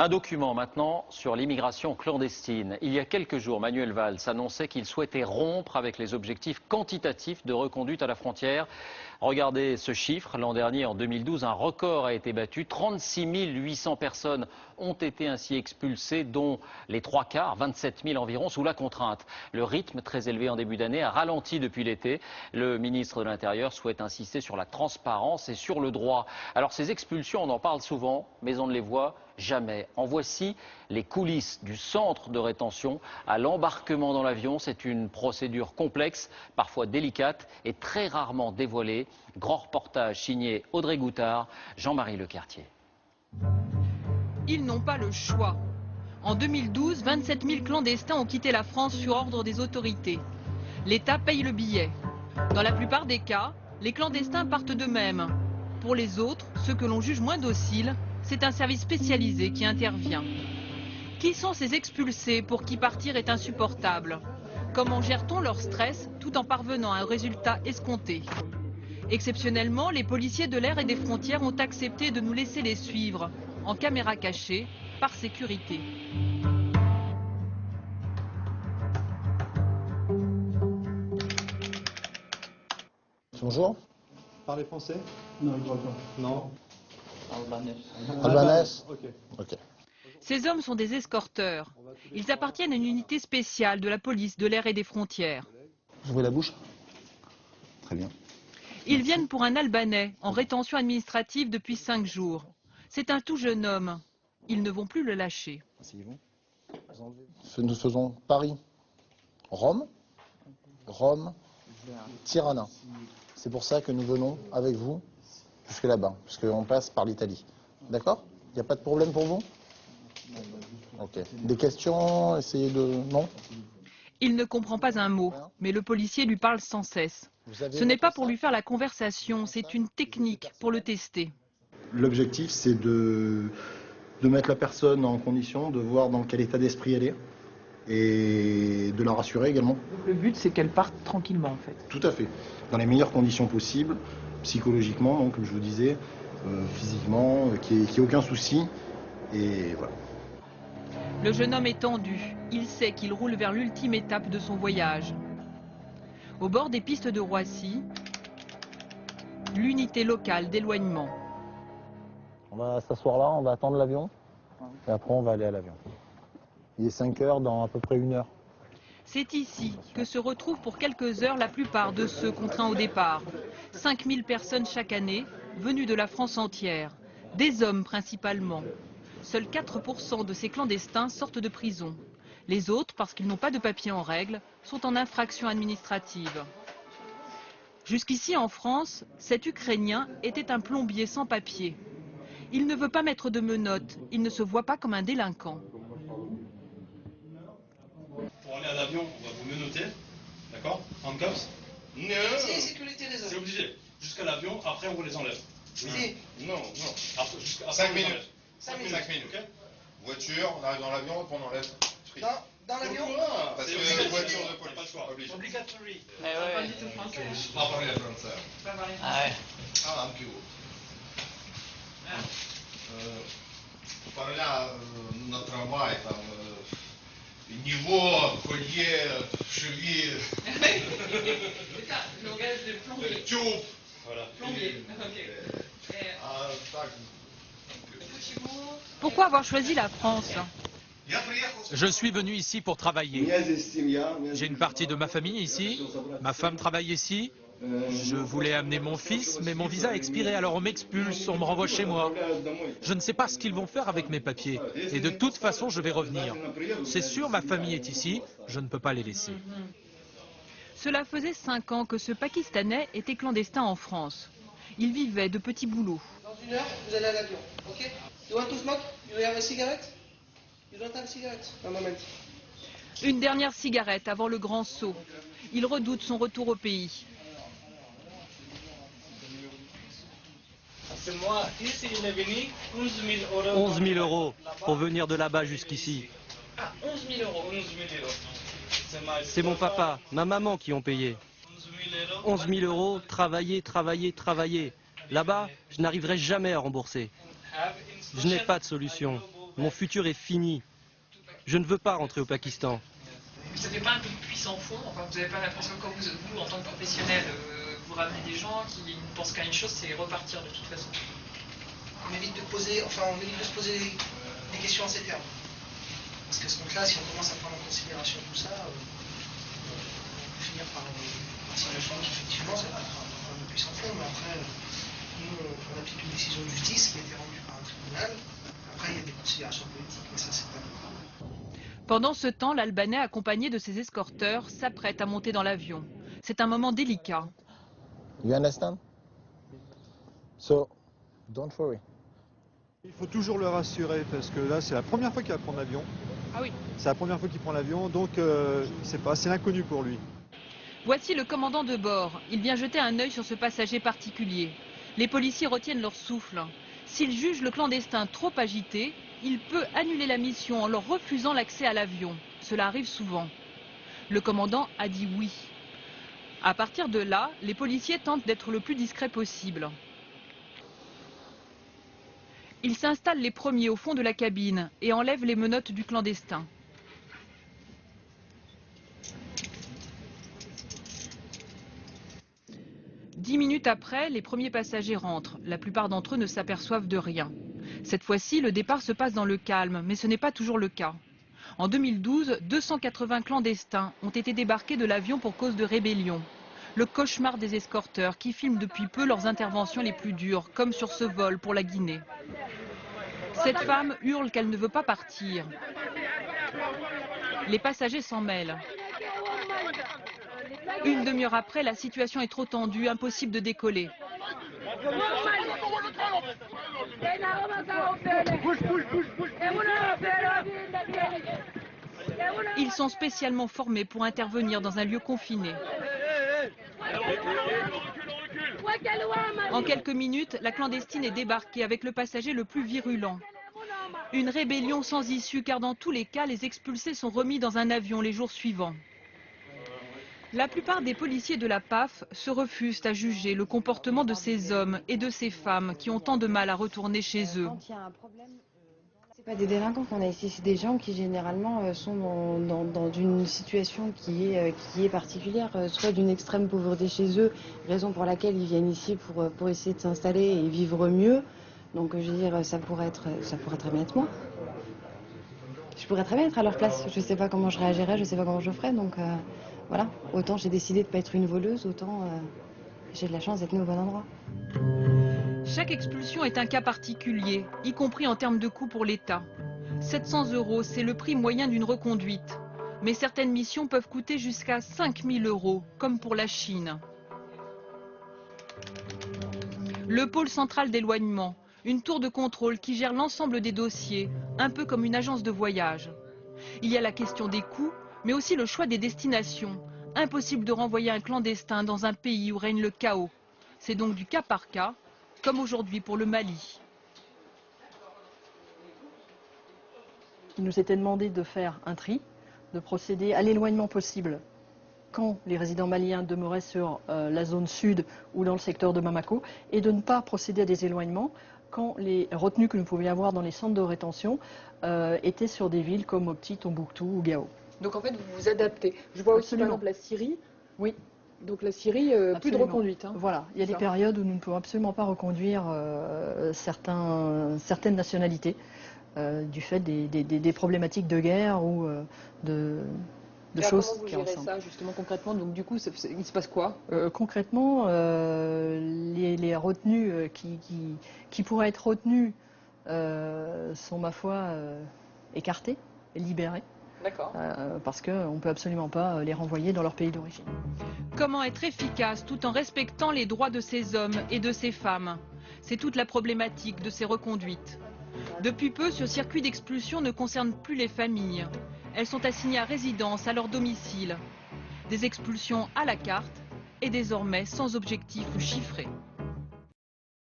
Un document maintenant sur l'immigration clandestine. Il y a quelques jours, Manuel Valls annonçait qu'il souhaitait rompre avec les objectifs quantitatifs de reconduite à la frontière. Regardez ce chiffre. L'an dernier, en 2012, un record a été battu. 36 800 personnes ont été ainsi expulsées, dont les 3/4, 27 000 environ, sous la contrainte. Le rythme très élevé en début d'année a ralenti depuis l'été. Le ministre de l'Intérieur souhaite insister sur la transparence et sur le droit. Alors ces expulsions, on en parle souvent, mais on ne les voit jamais. En voici les coulisses du centre de rétention à l'embarquement dans l'avion. C'est une procédure complexe, parfois délicate et très rarement dévoilée. Grand reportage signé Audrey Goutard, Jean-Marie Lecartier. Ils n'ont pas le choix. En 2012, 27 000 clandestins ont quitté la France sur ordre des autorités. L'État paye le billet. Dans la plupart des cas, les clandestins partent d'eux-mêmes. Pour les autres, ceux que l'on juge moins dociles, c'est un service spécialisé qui intervient. Qui sont ces expulsés pour qui partir est insupportable? Comment gère-t-on leur stress tout en parvenant à un résultat escompté? Exceptionnellement, les policiers de l'air et des frontières ont accepté de nous laisser les suivre, en caméra cachée, par sécurité. Bonjour. Parlez français? Non, il doit pas. Non. Albanès. Ok. Ces hommes sont des escorteurs. Ils appartiennent à une unité spéciale de la police de l'air et des frontières. Vous ouvrez la bouche? Très bien. Ils viennent pour un Albanais en rétention administrative depuis 5 jours. C'est un tout jeune homme. Ils ne vont plus le lâcher. Nous faisons Paris, Rome, Tirana. C'est pour ça que nous venons avec vous jusque là-bas, parce qu'on passe par l'Italie. D'accord? Il n'y a pas de problème pour vous? Ok. Des questions? Essayez de... Non? Il ne comprend pas un mot, mais le policier lui parle sans cesse. Ce n'est pas pour lui faire la conversation, c'est une technique pour le tester. L'objectif, c'est de mettre la personne en condition de voir dans quel état d'esprit elle est et de la rassurer également. Le but, c'est qu'elle parte tranquillement, en fait. Tout à fait. Dans les meilleures conditions possibles, psychologiquement, donc, comme je vous disais, physiquement, qu'il n'y ait aucun souci. Et voilà. Le jeune homme est tendu. Il sait qu'il roule vers l'ultime étape de son voyage. Au bord des pistes de Roissy, l'unité locale d'éloignement. On va s'asseoir là, on va attendre l'avion. Et après, on va aller à l'avion. Il est 5 heures dans à peu près 1 heure. C'est ici que se retrouvent pour quelques heures la plupart de ceux contraints au départ. 5000 personnes chaque année, venues de la France entière. Des hommes principalement. Seuls 4% de ces clandestins sortent de prison. Les autres, parce qu'ils n'ont pas de papier en règle, sont en infraction administrative. Jusqu'ici en France, cet Ukrainien était un plombier sans papier. Il ne veut pas mettre de menottes, il ne se voit pas comme un délinquant. Pour aller à l'avion, on va vous menotter, d'accord? Handcuffs? Non. C'est sécurité réseau. C'est obligé. Jusqu'à l'avion, après on vous les enlève. Si. Non. Après, 5 minutes. 5 minutes. 5 minutes. Ok. Voiture, on arrive dans l'avion, on enlève. Dans l'avion? Parce C'est que obligatoire. voiture de Pas le police. choix. Obligé. Obligatory. Pas du tout français. Pas parler la français. Ah, un peu haut. Парля на трамвай, там, niveau, collier, cheville, Le langage de plombier. tube. Voilà. Ah, так. Pourquoi avoir choisi la France? Je suis venu ici pour travailler. J'ai une partie de ma famille ici. Ma femme travaille ici. Je voulais amener mon fils, mais mon visa a expiré, alors on m'expulse, on me renvoie chez moi. Je ne sais pas ce qu'ils vont faire avec mes papiers. Et de toute façon, je vais revenir. C'est sûr, ma famille est ici. Je ne peux pas les laisser. Cela faisait 5 ans que ce Pakistanais était clandestin en France. Il vivait de petits boulots. Dans 1 heure, vous allez à l'avion. Ok? You want to smoke? You have a cigarette? You don't have a cigarette? Un moment. Une dernière cigarette avant le grand saut. Il redoute son retour au pays. Moi, ici, il est venu 11 000 euros. 11 000 euros pour venir de là-bas jusqu'ici. Ah, 11 000 euros. 11 000 euros. C'est mon papa, ma maman qui ont payé. 11 000 euros, travailler, travailler, travailler. Là-bas, je n'arriverai jamais à rembourser. Je n'ai pas de solution. Mon futur est fini. Je ne veux pas rentrer au Pakistan. Vous n'avez pas un peu de puissant fond? Enfin, vous n'avez pas l'impression que quand vous, en tant que professionnel, vous ramenez des gens qui ne pensent qu'à une chose, c'est repartir de toute façon? On évite de se poser des questions en ces termes. Parce qu'à ce moment-là, si on commence à prendre en considération tout ça, on peut finir par s'imaginer qu'effectivement, ça va être un problème de puissant fond. Mais après, nous, on applique une décision de justice qui a été rendue par un tribunal. Après, il y a des considérations politiques, mais ça, c'est pas nous. Pendant ce temps, l'Albanais, accompagné de ses escorteurs, s'apprête à monter dans l'avion. C'est un moment délicat. You understand? So, don't worry. Il faut toujours le rassurer parce que là, c'est la première fois qu'il va prendre l'avion. Ah oui. C'est la première fois qu'il prend l'avion, donc c'est l'inconnu pour lui. Voici le commandant de bord. Il vient jeter un œil sur ce passager particulier. Les policiers retiennent leur souffle. S'ils jugent le clandestin trop agité, il peut annuler la mission en leur refusant l'accès à l'avion. Cela arrive souvent. Le commandant a dit oui. À partir de là, les policiers tentent d'être le plus discret possible. Ils s'installent les premiers au fond de la cabine et enlèvent les menottes du clandestin. Dix minutes après, les premiers passagers rentrent. La plupart d'entre eux ne s'aperçoivent de rien. Cette fois-ci, le départ se passe dans le calme, mais ce n'est pas toujours le cas. En 2012, 280 clandestins ont été débarqués de l'avion pour cause de rébellion. Le cauchemar des escorteurs qui filment depuis peu leurs interventions les plus dures, comme sur ce vol pour la Guinée. Cette femme hurle qu'elle ne veut pas partir. Les passagers s'en mêlent. Une demi-heure après, la situation est trop tendue, impossible de décoller. Ils sont spécialement formés pour intervenir dans un lieu confiné. En quelques minutes, la clandestine est débarquée avec le passager le plus virulent. Une rébellion sans issue car dans tous les cas, les expulsés sont remis dans un avion les jours suivants. La plupart des policiers de la PAF se refusent à juger le comportement de ces hommes et de ces femmes qui ont tant de mal à retourner chez eux. C'est pas des délinquants qu'on a ici, c'est des gens qui généralement sont dans une situation qui est particulière, soit d'une extrême pauvreté chez eux, raison pour laquelle ils viennent ici pour essayer de s'installer et vivre mieux. Donc je veux dire, ça pourrait très bien être moi. Je pourrais très bien être à leur place, je sais pas comment je réagirais, je sais pas comment je ferais, donc voilà. Autant j'ai décidé de ne pas être une voleuse, autant j'ai de la chance d'être née au bon endroit. Chaque expulsion est un cas particulier, y compris en termes de coût pour l'État. 700 €, c'est le prix moyen d'une reconduite. Mais certaines missions peuvent coûter jusqu'à 5 000 €, comme pour la Chine. Le pôle central d'éloignement, une tour de contrôle qui gère l'ensemble des dossiers, un peu comme une agence de voyage. Il y a la question des coûts, mais aussi le choix des destinations. Impossible de renvoyer un clandestin dans un pays où règne le chaos. C'est donc du cas par cas, comme aujourd'hui pour le Mali. Il nous était demandé de faire un tri, de procéder à l'éloignement possible quand les résidents maliens demeuraient sur la zone sud ou dans le secteur de Bamako, et de ne pas procéder à des éloignements quand les retenues que nous pouvions avoir dans les centres de rétention étaient sur des villes comme Mopti, Tombouctou ou Gao. Donc en fait, vous vous adaptez. Je vois aussi par exemple la Syrie. Oui. Donc la Syrie, plus de reconduite. Hein. Voilà, il y a des périodes où nous ne pouvons absolument pas reconduire certaines nationalités du fait des problématiques de guerre ou de choses qui ressemblent. Comment vous gérez ça justement concrètement? Donc du coup, il se passe quoi? Concrètement, les retenues qui pourraient être retenues sont, ma foi, écartées, libérées. D'accord. Parce qu'on ne peut absolument pas les renvoyer dans leur pays d'origine. Comment être efficace tout en respectant les droits de ces hommes et de ces femmes? C'est toute la problématique de ces reconduites. Depuis peu, ce circuit d'expulsion ne concerne plus les familles. Elles sont assignées à résidence, à leur domicile. Des expulsions à la carte et désormais sans objectif ou chiffré.